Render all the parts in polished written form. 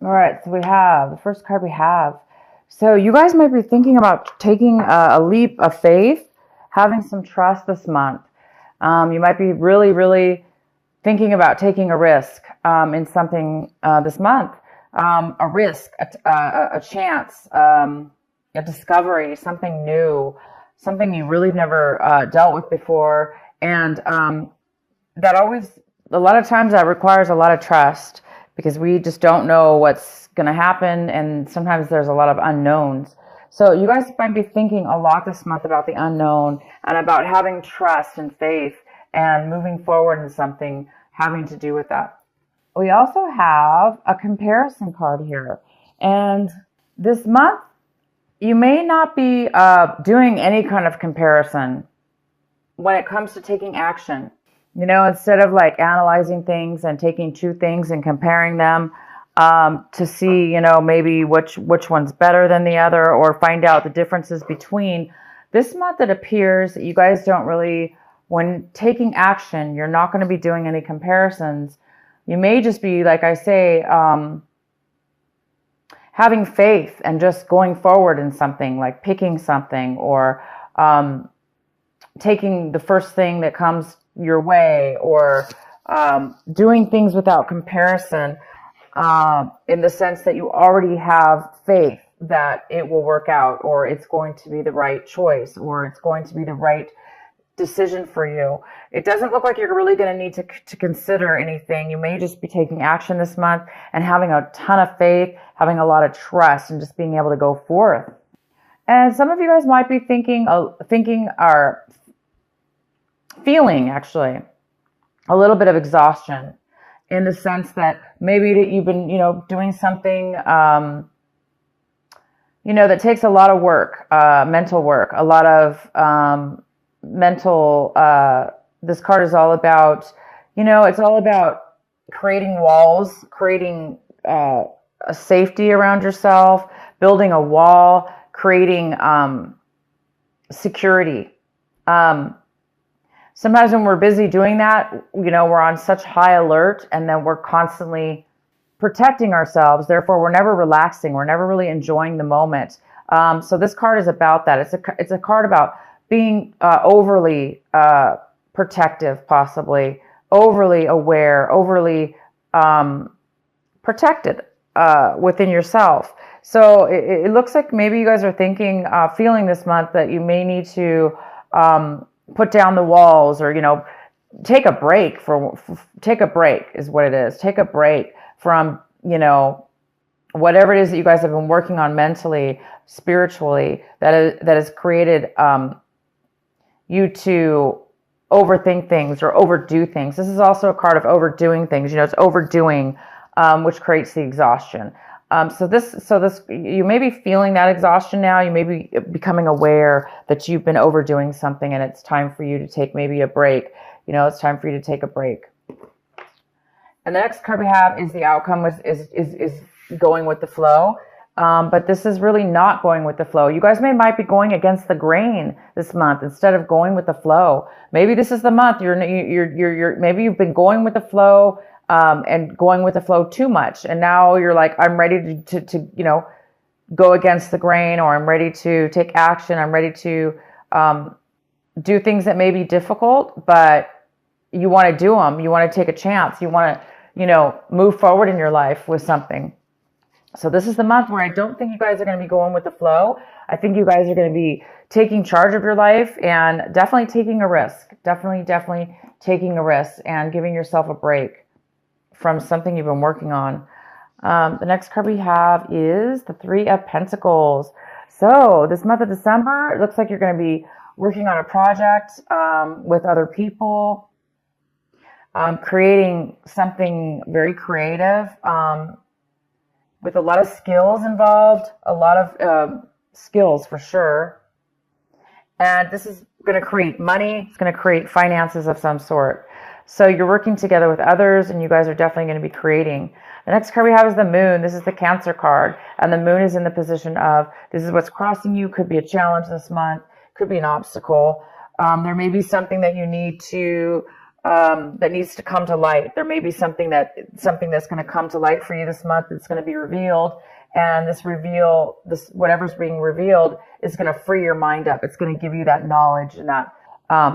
All right, so we have the first card we have. So you guys might be thinking about taking a leap of faith, having some trust this month. You might be really, really thinking about taking a risk in something this month. A risk, a chance, a discovery, something new, something you really never dealt with before. And that always, a lot of times that requires a lot of trust because we just don't know what's going to happen. And sometimes there's a lot of unknowns. So you guys might be thinking a lot this month about the unknown and about having trust and faith and moving forward in something having to do with that. We also have a comparison card here. And this month, you may not be doing any kind of comparison when it comes to taking action. You know, instead of like analyzing things and taking two things and comparing them to see, you know, maybe which one's better than the other or find out the differences between. This month it appears that you guys don't really, when taking action, you're not going to be doing any comparisons. You may just be, like I say, having faith and just going forward in something, like picking something or taking the first thing that comes your way, or doing things without comparison, in the sense that you already have faith that it will work out, or it's going to be the right choice, or it's going to be the right decision for you. It doesn't look like you're really going to need to consider anything. You may just be taking action this month and having a ton of faith, having a lot of trust, and just being able to go forth. And some of you guys might be thinking or feeling actually a little bit of exhaustion, in the sense that maybe that you've been, doing something, that takes a lot of work, mental work, a lot of mental. This card is all about, it's all about creating walls, creating a safety around yourself, building a wall, creating security. Sometimes when we're busy doing that, we're on such high alert, and then we're constantly protecting ourselves. Therefore, we're never relaxing. We're never really enjoying the moment. So this card is about that. It's a card about being overly protective, possibly overly aware, overly protected within yourself. So it looks like maybe you guys are thinking, feeling this month that you may need to put down the walls, or take a break take a break is what it is. Take a break from whatever it is that you guys have been working on mentally, spiritually, that has created you to overthink things or overdo things. This is also a card of overdoing things. It's overdoing, which creates the exhaustion. So this, you may be feeling that exhaustion now. You may be becoming aware that you've been overdoing something, and it's time for you to take maybe a break. It's time for you to take a break. And the next card we have is the outcome is going with the flow. But this is really not going with the flow. You guys might be going against the grain this month instead of going with the flow. Maybe this is the month maybe you've been going with the flow, and going with the flow too much. And now you're like, I'm ready to go against the grain, or I'm ready to take action. I'm ready to do things that may be difficult, but you want to do them. You want to take a chance. You want to, move forward in your life with something. So this is the month where I don't think you guys are going to be going with the flow. I think you guys are going to be taking charge of your life and definitely taking a risk. Definitely taking a risk and giving yourself a break from something you've been working on. The next card we have is the Three of Pentacles. So this month of December, it looks like you're going to be working on a project with other people, creating something very creative, with a lot of skills involved, a lot of skills for sure. And this is going to create money. It's going to create finances of some sort. So you're working together with others, and you guys are definitely going to be creating. The next card we have is the Moon. This is the Cancer card. And the Moon is in the position of, this is what's crossing you. Could be a challenge this month. Could be an obstacle. There may be something that you need to that needs to come to light. There may be something that's going to come to light for you this month. That's going to be revealed, and this whatever's being revealed is going to free your mind up. It's going to give you that knowledge and that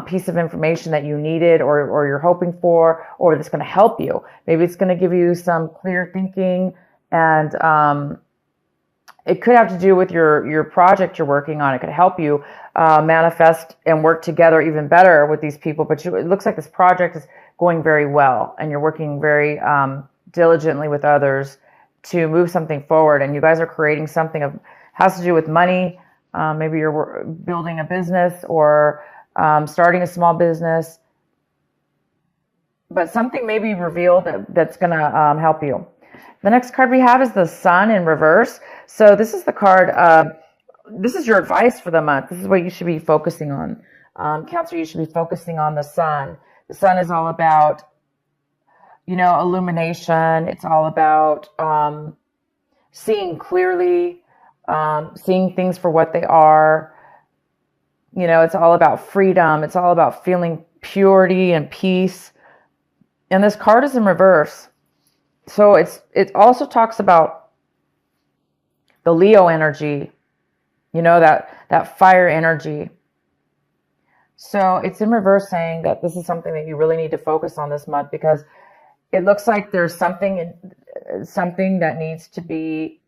piece of information that you needed or you're hoping for, or that's going to help you. Maybe it's going to give you some clear thinking, and it could have to do with your project you're working on. It could help you manifest and work together even better with these people. But it looks like this project is going very well, and you're working very diligently with others to move something forward. And you guys are creating something has to do with money. Maybe you're building a business or starting a small business. But something may be revealed that's going to help you. The next card we have is the Sun in reverse. So this is the card, this is your advice for the month. This is what you should be focusing on. Cancer, you should be focusing on the Sun. The Sun is all about, illumination. It's all about seeing clearly, seeing things for what they are. It's all about freedom. It's all about feeling purity and peace. And this card is in reverse. So it also talks about the Leo energy, that fire energy. So it's in reverse, saying that this is something that you really need to focus on this month, because it looks like there's something that needs to be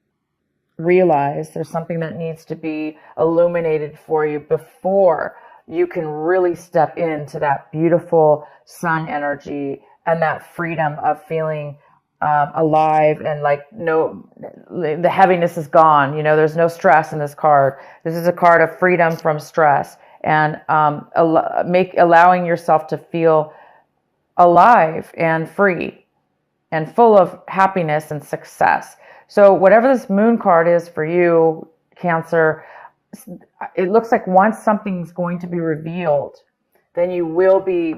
realized. There's something that needs to be illuminated for you before you can really step into that beautiful Sun energy and that freedom of feeling alive, and the heaviness is gone. There's no stress in this card. This is a card of freedom from stress, and allowing yourself to feel alive and free and full of happiness and success. So whatever this Moon card is for you, Cancer, it looks like once something's going to be revealed, then you will be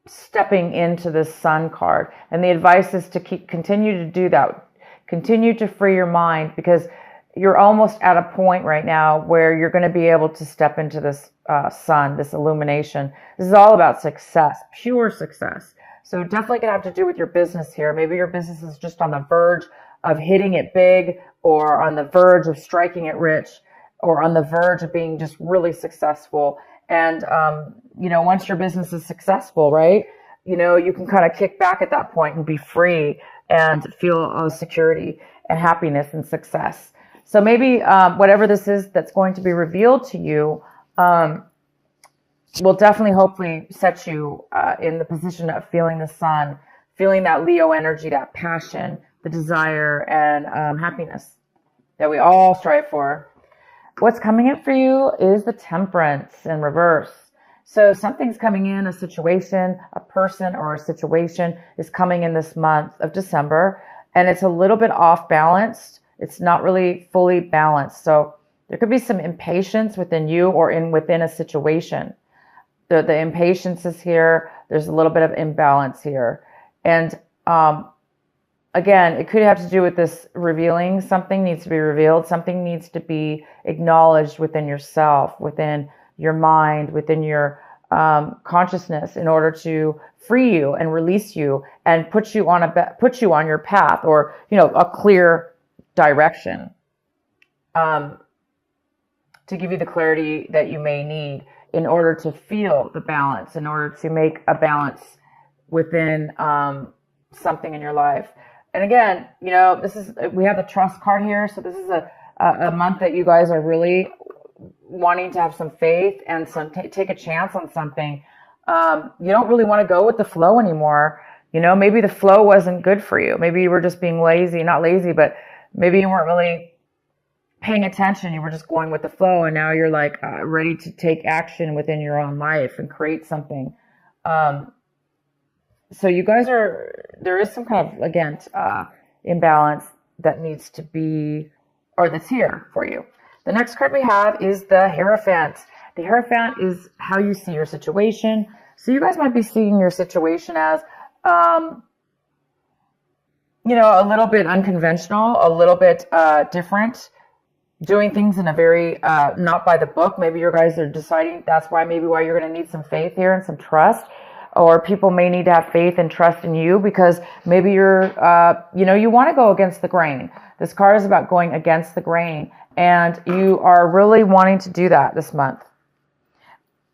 stepping into this Sun card. And the advice is to continue to do that. Continue to free your mind, because you're almost at a point right now where you're going to be able to step into this Sun, this illumination. This is all about success, pure success. So definitely going to have to do with your business here. Maybe your business is just on the verge of hitting it big, or on the verge of striking it rich, or on the verge of being just really successful. And, once your business is successful, right, you can kind of kick back at that point and be free and feel security and happiness and success. So maybe whatever this is that's going to be revealed to you will definitely, hopefully, set you in the position of feeling the Sun, feeling that Leo energy, that passion, the desire, and happiness that we all strive for. What's coming in for you is the Temperance in reverse. So something's coming in, a situation, a person or a situation is coming in this month of December, and it's a little bit off balanced. It's not really fully balanced. So there could be some impatience within you or within a situation. The impatience is here. There's a little bit of imbalance here. And again, it could have to do with this revealing. Something needs to be revealed. Something needs to be acknowledged within yourself, within your mind, within your consciousness, in order to free you and release you and put you on your path, or a clear direction, to give you the clarity that you may need in order to feel the balance, in order to make a balance within something in your life. And again, we have the Trust card here. So this is a month that you guys are really wanting to have some faith and take a chance on something. You don't really want to go with the flow anymore. Maybe the flow wasn't good for you. Maybe you were just being lazy, not lazy, but maybe you weren't really paying attention. You were just going with the flow, and now you're ready to take action within your own life and create something. So you guys there is some kind of, again, imbalance that needs to be, or that's here for you. The next card we have is the Hierophant. The Hierophant is how you see your situation. So you guys might be seeing your situation as, a little bit unconventional, a little bit different. doing things in a very not by the book. Maybe you guys are deciding that's why you're going to need some faith here and some trust, or people may need to have faith and trust in you because maybe you're you want to go against the grain. This card is about going against the grain, and you are really wanting to do that this month.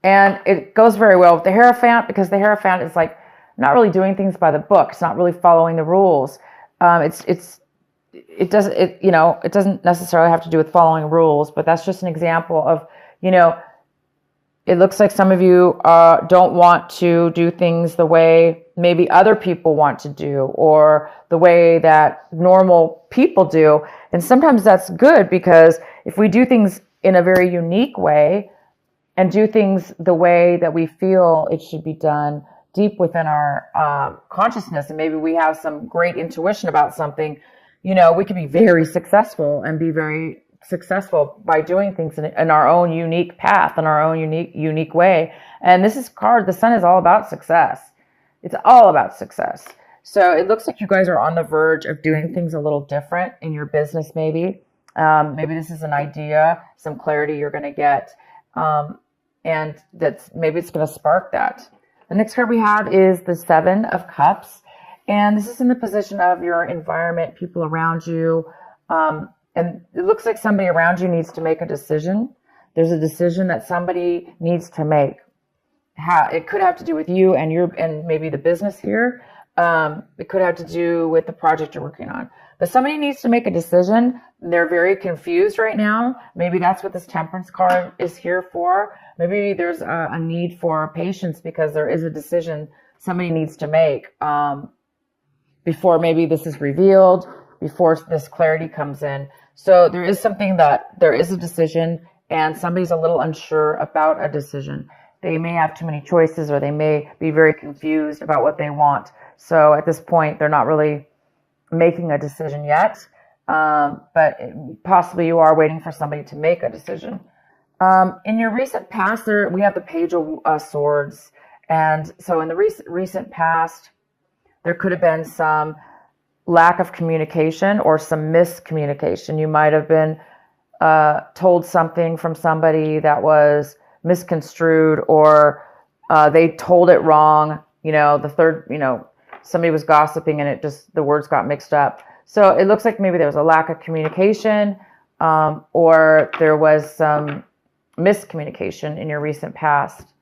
And it goes very well with the Hierophant, because the Hierophant is like not really doing things by the book. It's not really following the rules. It doesn't necessarily have to do with following rules, but that's just an example of, it looks like some of you don't want to do things the way maybe other people want to do, or the way that normal people do. And sometimes that's good, because if we do things in a very unique way and do things the way that we feel it should be done deep within our consciousness, and maybe we have some great intuition about something, we can be very successful and be very successful by doing things in our own unique path, in our own unique way. And this is the Sun is all about success. It's all about success. So it looks like you guys are on the verge of doing things a little different in your business, maybe. Maybe this is an idea, some clarity you're going to get. And maybe it's going to spark that. The next card we have is the Seven of Cups. And this is in the position of your environment, people around you. And it looks like somebody around you needs to make a decision. There's a decision that somebody needs to make. It could have to do with you and maybe the business here. It could have to do with the project you're working on. But somebody needs to make a decision. They're very confused right now. Maybe that's what this Temperance card is here for. Maybe there's a need for patience, because there is a decision somebody needs to make before maybe this is revealed, before this clarity comes in. So there is there is a decision, and somebody's a little unsure about a decision. They may have too many choices, or they may be very confused about what they want. So at this point, they're not really making a decision yet. But possibly you are waiting for somebody to make a decision. In your recent past, we have the Page of Swords. And so in the recent past, there could have been some lack of communication or some miscommunication. You might have been told something from somebody that was misconstrued, or they told it wrong. Somebody was gossiping and the words got mixed up. So it looks like maybe there was a lack of communication, or there was some miscommunication in your recent past.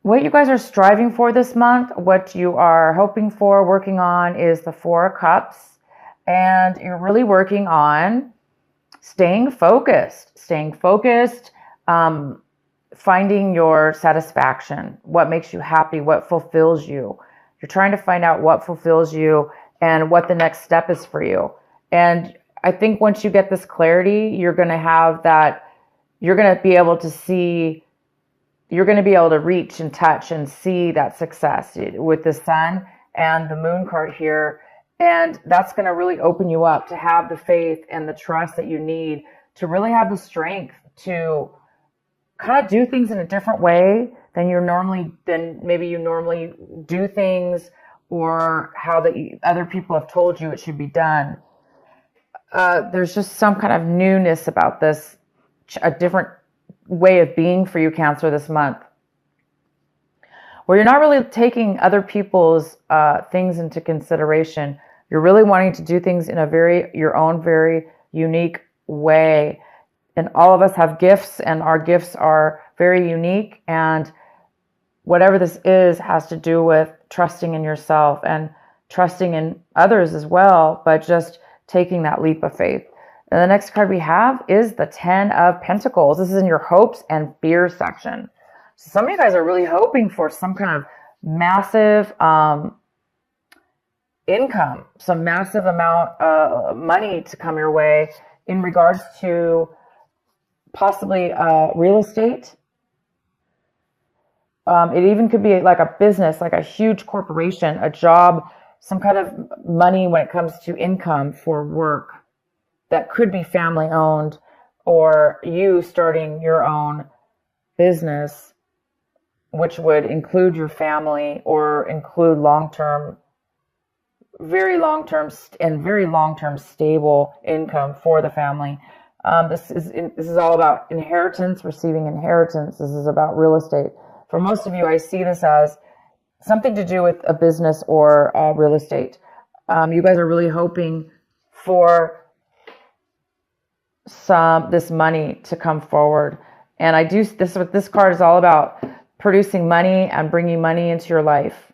What you guys are striving for this month, what you are hoping for, working on, is the Four of Cups. And you're really working on staying focused, finding your satisfaction, what makes you happy, what fulfills you. You're trying to find out what fulfills you and what the next step is for you. And I think once you get this clarity, you're going to be able to see, you're going to be able to reach and touch and see that success with the Sun and the Moon card here. And that's going to really open you up to have the faith and the trust that you need to really have the strength to kind of do things in a different way than maybe you normally do things, or how other people have told you it should be done. There's just some kind of newness about this, a different way of being for you, Cancer, this month, where you're not really taking other people's things into consideration. You're really wanting to do things in your own very unique way. And all of us have gifts, and our gifts are very unique. And whatever this has to do with trusting in yourself and trusting in others as well, but just taking that leap of faith. And the next card we have is the Ten of Pentacles. This is in your hopes and fears section. So some of you guys are really hoping for some kind of massive income, some massive amount of money to come your way in regards to possibly real estate. It even could be like a business, like a huge corporation, a job, some kind of money when it comes to income for work that could be family owned, or you starting your own business, which would include your family or include long-term very long-term and very long-term stable income for the family. This is all about inheritance, receiving inheritance. This is about real estate. For most of you, I see this as something to do with a business or real estate. You guys are really hoping for this money to come forward. And this card is all about producing money and bringing money into your life.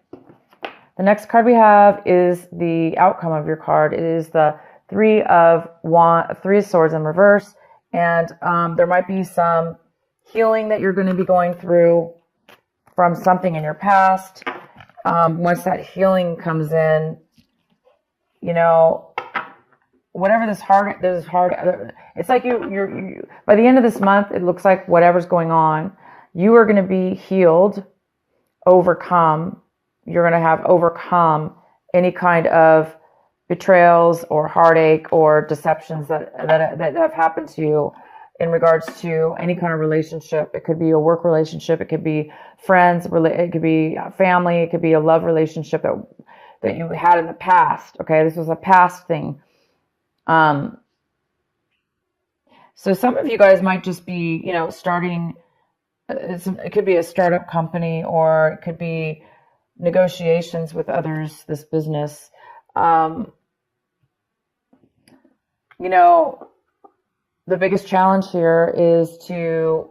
The next card we have is the outcome of your card. It is the Three of Swords in reverse. And there might be some healing that you're going to be going through from something in your past. Once that healing comes in, whatever this hard, it's like you by the end of this month, it looks like whatever's going on, you are going to be healed, overcome. You're going to have overcome any kind of betrayals or heartache or deceptions that have happened to you in regards to any kind of relationship. It could be a work relationship. It could be friends. It could be family. It could be a love relationship that you had in the past. Okay, this was a past thing. So some of you guys might just be, starting. It could be a startup company, or it could be negotiations with others. This business. The biggest challenge here is to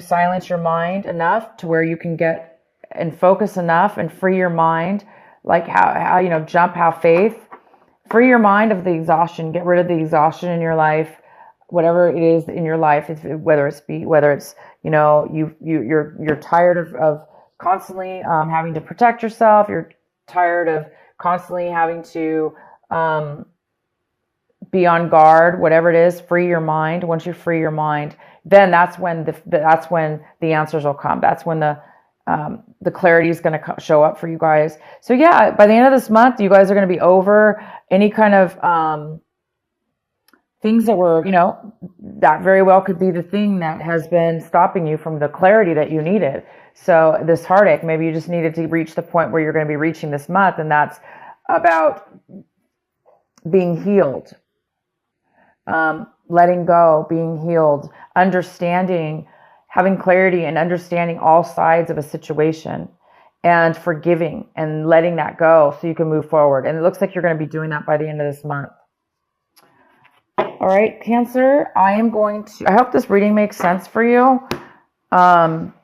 silence your mind enough to where you can get and focus enough and free your mind, like have faith, free your mind of the exhaustion, get rid of the exhaustion in your life, whatever it is in your life, whether it's you're tired of constantly having to protect yourself, you're tired of constantly having to be on guard, whatever it is, free your mind. Once you free your mind, then that's when the answers will come. That's when the clarity is going to show up for you guys. So yeah, by the end of this month, you guys are going to be over any kind of things that were, that very well could be the thing that has been stopping you from the clarity that you needed. So this heartache, maybe you just needed to reach the point where you're going to be reaching this month, and that's about being healed. Letting go, being healed, understanding, having clarity and understanding all sides of a situation, and forgiving and letting that go so you can move forward. And it looks like you're going to be doing that by the end of this month. All right, Cancer, I hope this reading makes sense for you. I'm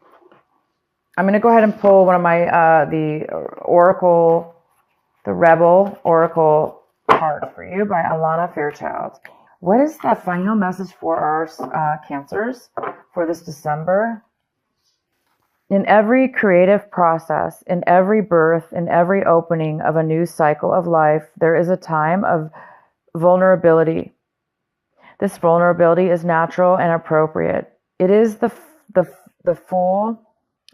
going to go ahead and pull one of my, the Rebel Oracle card for you by Alana Fairchild. What is the final message for our Cancers for this December? In every creative process, in every birth, in every opening of a new cycle of life, there is a time of vulnerability. This vulnerability is natural and appropriate. It is the fool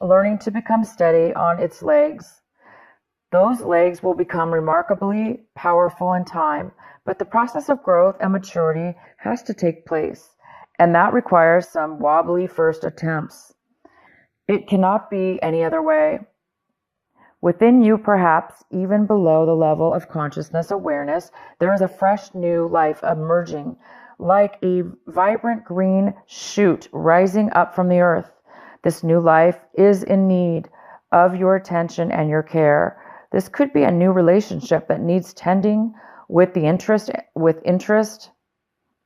learning to become steady on its legs. Those legs will become remarkably powerful in time, but the process of growth and maturity has to take place, and that requires some wobbly first attempts. It cannot be any other way. Within you, perhaps even below the level of consciousness awareness, there is a fresh new life emerging, like a vibrant green shoot rising up from the earth. This new life is in need of your attention and your care. This could be a new relationship that needs tending with interest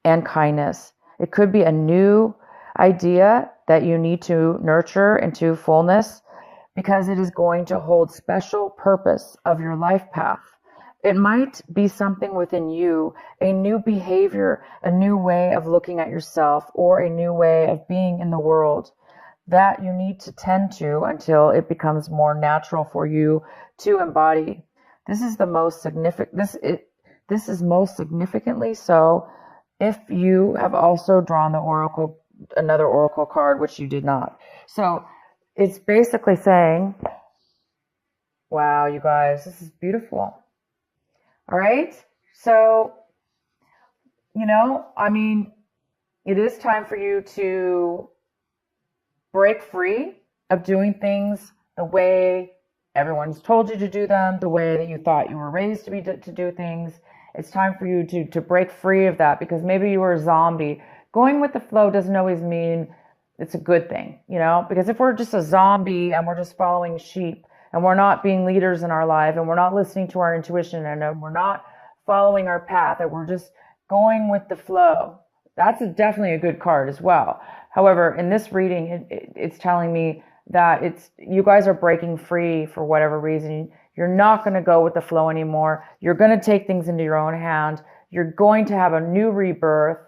and kindness. It could be a new idea that you need to nurture into fullness because it is going to hold special purpose of your life path. It might be something within you, a new behavior, a new way of looking at yourself, or a new way of being in the world that you need to tend to until it becomes more natural for you to embody. This is the most significant. This is most significantly so if you have also drawn another oracle card, which you did not. So it's basically saying, wow, you guys, this is beautiful. All right. So, it is time for you to break free of doing things the way Everyone's told you to do them the way that you thought you were raised to do things. It's time for you to break free of that, because maybe you were a zombie. Going with the flow doesn't always mean it's a good thing, because if we're just a zombie and we're just following sheep and we're not being leaders in our life and we're not listening to our intuition and we're not following our path and we're just going with the flow, that's definitely a good card as well. However, in this reading, it's telling me that you guys are breaking free for whatever reason. You're not going to go with the flow anymore. You're going to take things into your own hand. You're going to have a new rebirth.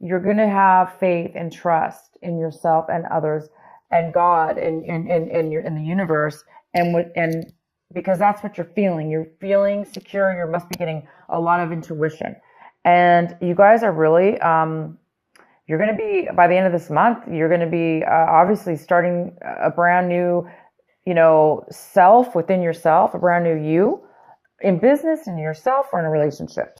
You're going to have faith and trust in yourself and others and God and in the universe, and because that's what you're feeling. You're feeling secure. You must be getting a lot of intuition, and you guys are really you're going to be, by the end of this month, you're going to be obviously starting a brand new, self within yourself, a brand new you in business, in yourself, or in a relationship.